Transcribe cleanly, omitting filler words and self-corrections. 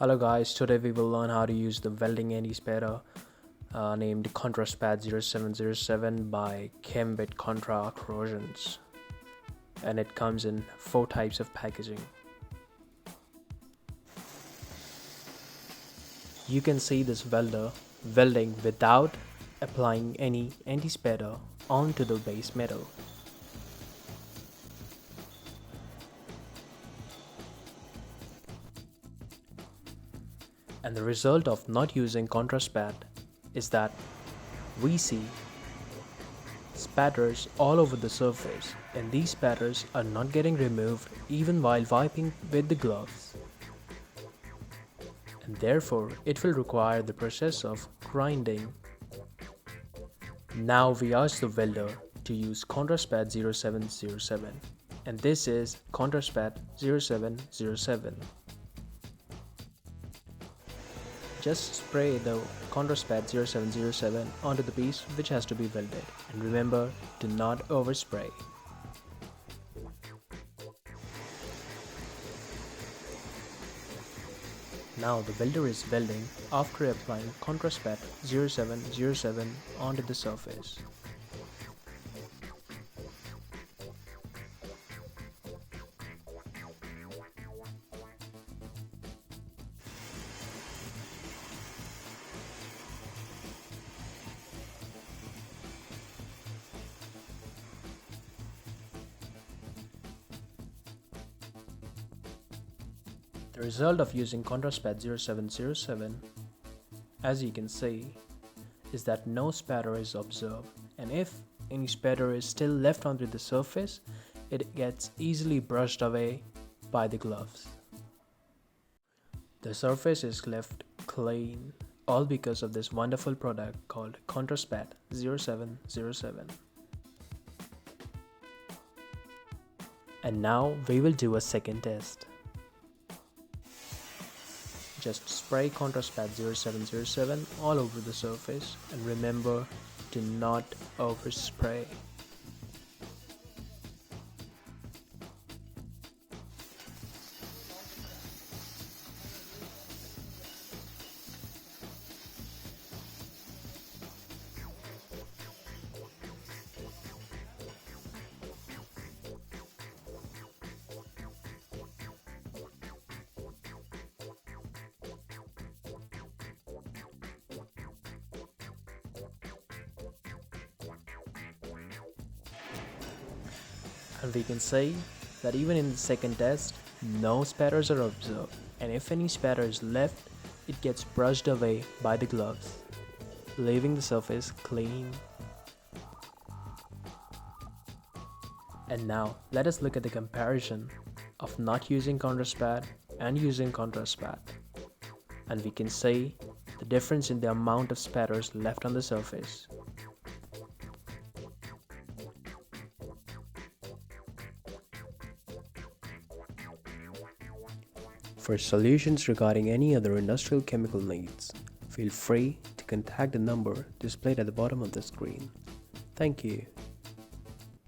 Hello guys, today we will learn how to use the welding anti-spatter named ContraSPATT 0707 by Chemwit Contra Corrosions, and it comes in 4 types of packaging. You can see this welder welding without applying any anti-spatter onto the base metal. And the result of not using ContraSPATT is that we see spatters all over the surface, and these spatters are not getting removed even while wiping with the gloves. And therefore, it will require the process of grinding. Now we ask the welder to use ContraSPATT 0707, and this is ContraSPATT 0707. Just spray the ContraSPATT 0707 onto the piece which has to be welded, and remember to not overspray. Now the welder is welding after applying ContraSPATT 0707 onto the surface. The result of using ContraSPATT 0707, as you can see, is that no spatter is observed, and if any spatter is still left onto the surface, it gets easily brushed away by the gloves. The surface is left clean, all because of this wonderful product called ContraSPATT 0707. And now we will do a second test. Just spray ContraSPATT 0707 all over the surface, and remember to not overspray. And we can say that even in the second test, no spatters are observed, and if any spatter is left, it gets brushed away by the gloves, leaving the surface clean. And now let us look at the comparison of not using ContraSPATT and using ContraSPATT, and we can see the difference in the amount of spatters left on the surface. For solutions regarding any other industrial chemical needs, feel free to contact the number displayed at the bottom of the screen. Thank you.